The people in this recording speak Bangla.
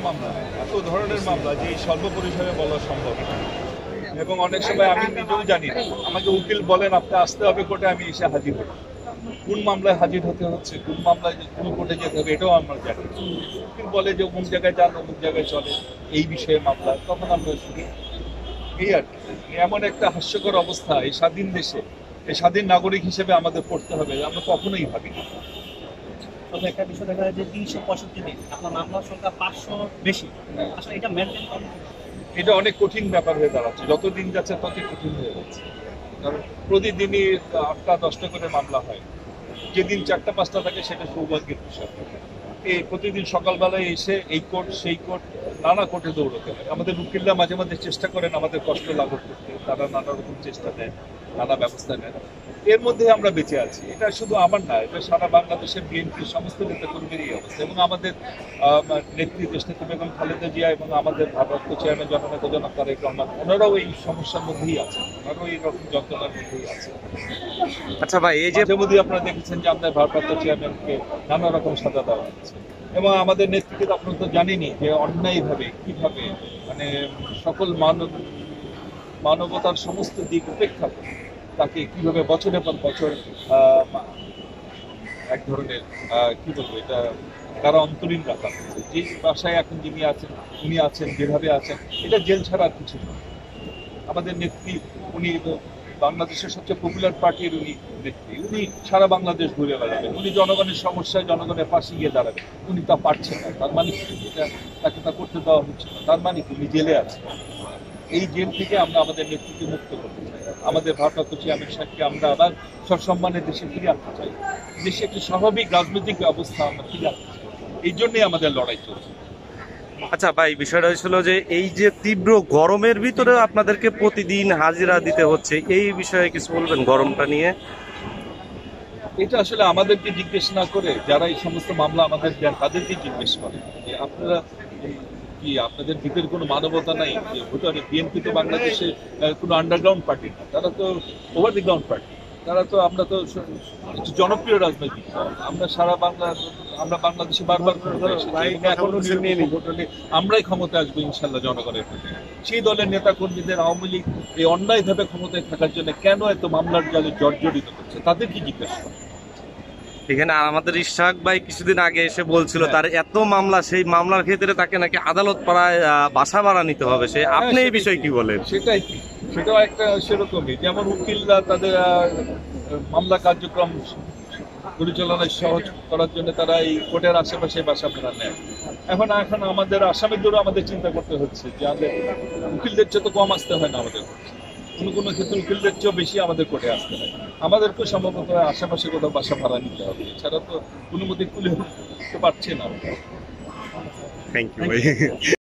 মামলা, এত ধরনের মামলা যে স্বল্প পরিসরে বলা সম্ভব না। এবং অনেক সময় আমি নিজেও জানি না, আমাকে উকিল বলেন আপনি আসতে হবে কোর্টে, আমি এসে হাজির হই। কোন মামলায় হাজির হতে হচ্ছে, কোন মামলায় কোন কোর্টে যেতে হবে, এটাও আমরা জানি। উকিল বলে যে অমুক জায়গায় যান, অমুক জায়গায় চলে, এই বিষয়ে মামলা, তখন আমরা শুনি। এই আর কি, এমন একটা হাস্যকর অবস্থা এই স্বাধীন দেশে, এই স্বাধীন নাগরিক হিসেবে আমাদের পড়তে হবে, আমরা কখনোই ভাবিনি। তবে একটা বিষয় দেখা যায় যে ৩৬৫ দিন আপনার মামলার সংখ্যা ৫০০ বেশি, আসলে এটা মেনটেন করা এটা অনেক কঠিন ব্যাপার হয়ে দাঁড়াচ্ছে, যত দিন যাচ্ছে ততই কঠিন হয়ে যাচ্ছে। কারণ প্রতিদিনই ৮টা-১০টা করে মামলা হয়, যেদিন ৪টা-৫টা থাকে সেটা সৌভাগ্যের বিষয়। এই প্রতিদিন সকালবেলায় এসে এই কোর্ট সেই কোর্ট, নানা কোর্টে দৌড়তে হয়। আমাদের উকিলরা মাঝে মাঝে চেষ্টা করেন আমাদের কষ্ট লাঘব করতে, তারা নানা রকম চেষ্টা নেন, নানা ব্যবস্থা নেন। এর মধ্যে আমরা বেঁচে আছি। এটা শুধু আমার না, এটা সারা বাংলাদেশের বিএনপির সমস্ত নেতাকর্মীরই অবস্থা। এবং আমাদের নেত্রী দেশনেত্রী বেগম খালেদা জিয়া এবং আমাদের ভারপ্রাপ্ত চেয়ারম্যান জননেতা জনাব তারেক রহমান, ওনারাও এই সমস্যার মধ্যেই আছেন, ওনারাও এইরকম যন্ত্রণার মধ্যেই আছে। আচ্ছা ভাই, এই যে মাঝে মধ্যে আপনারা দেখেছেন যে আমাদের ভারপ্রাপ্ত চেয়ারম্যানকে নানা রকম সাজা দেওয়া হচ্ছে, এবং আমাদের নেতৃত্বে আপনারা তো জানেনই যে অন্যায়ভাবে কিভাবে মানে সকল মানবতার সমস্ত দিক উপেক্ষা করে তাকে কিভাবে বছরের পর বছর এক ধরনের কি বলবো এটা, তারা অন্তরীণ রাখা হচ্ছে। যে বাসায় এখন যিনি আছেন, উনি আছেন যেভাবে আছেন, এটা জেল ছাড়া আর কিছু নয়। আমাদের নেত্রী, উনি বাংলাদেশের সবচেয়ে পপুলার পার্টির উনি নেত্রী, উনি সারা বাংলাদেশ ঘুরে বেড়াবেন, উনি জনগণের সমস্যায় জনগণের পাশে গিয়ে দাঁড়াবেন। উনি তা পারছেন না, তার মানে এটা তাকে তা করতে দেওয়া হচ্ছে না, তার মানে উনি জেলে আছেন। এই জেল থেকে আমরা আমাদের নেতৃত্বে মুক্ত করতে চাই, আমাদের ভারপ্রাপ্ত চেয়ারম্যান সাহেবকে আমরা আবার সসম্মানে দেশে ফিরে আনতে চাই, দেশে একটি স্বাভাবিক রাজনৈতিক ব্যবস্থা আমরা ফিরে আনতে চাই। এই জন্যই আমাদের লড়াই চলছে। আচ্ছা ভাই, বিষয়টা হয়েছিল যে এই যে তীব্র গরমের ভিতরে আপনাদেরকে প্রতিদিন হাজিরা দিতে হচ্ছে, এই বিষয়ে কিছু বলবেন গরমটা নিয়ে? এটা আসলে আমাদেরকে জিজ্ঞেস না করে যারা এই সমস্ত মামলা আমাদের দেন তাদেরকে জিজ্ঞেস করে যে আপনারা কি, আপনাদের ভিতরে কোনো মানবতা নাই? যে ভোটারে বিএনপি তো বাংলাদেশে কোনো আন্ডারগ্রাউন্ড পার্টি না, তারা তো ওভার দি গ্রাউন্ড পার্টি। তারা তো, আমরা তো জনপ্রিয় রাজনৈতিক দল, আমরা সারা বাংলা, আমরা বাংলাদেশে বারবার এখনো নির্ণয় ভোট হলে আমরাই ক্ষমতা আসবো ইনশাল্লাহ জনগণের ভোটে। সেই দলের নেতা কর্মীদের আওয়ামী লীগ এই অন্যায়ভাবে ক্ষমতায় থাকার জন্য কেন এত মামলার জালে জর্জরিত করছে, তাদের কি জিজ্ঞাসা করে? এখানে আমাদের ইশাক ভাই কিছুদিন আগে এসে বলছিল তার এত মামলা, সেই মামলার ক্ষেত্রে তাকে নাকি আদালত পাড়ায় বাসা ভাড়া নিতে হবে। সে আপনি এই বিষয়ে কি বলেন? সেটাই কি, সেটাও একটা সেরকমই, যেমন উকিলরা তাদের মামলা কার্যক্রম পরিচালনায় সহজ করার জন্য তারা এই কোর্টের আশেপাশে বাসা ভাড়া নেয়। এখন আমাদের আসামিদেরও আমাদের চিন্তা করতে হচ্ছে যে আমাদের উকিলদের চেয়ে তো কম আসতে হয় না, আমাদের কোনো কোনো ক্ষেত্রে উকিলদের চেয়েও বেশি আমাদের কোর্টে আসতে হয়। আমাদেরকেও সম্ভবত আশেপাশে কোথাও বাসা ভাড়া নিতে হবে, এছাড়া তো কোনো মতে খুলে উঠতে পারছে না। থ্যাংক ইউ ভাই।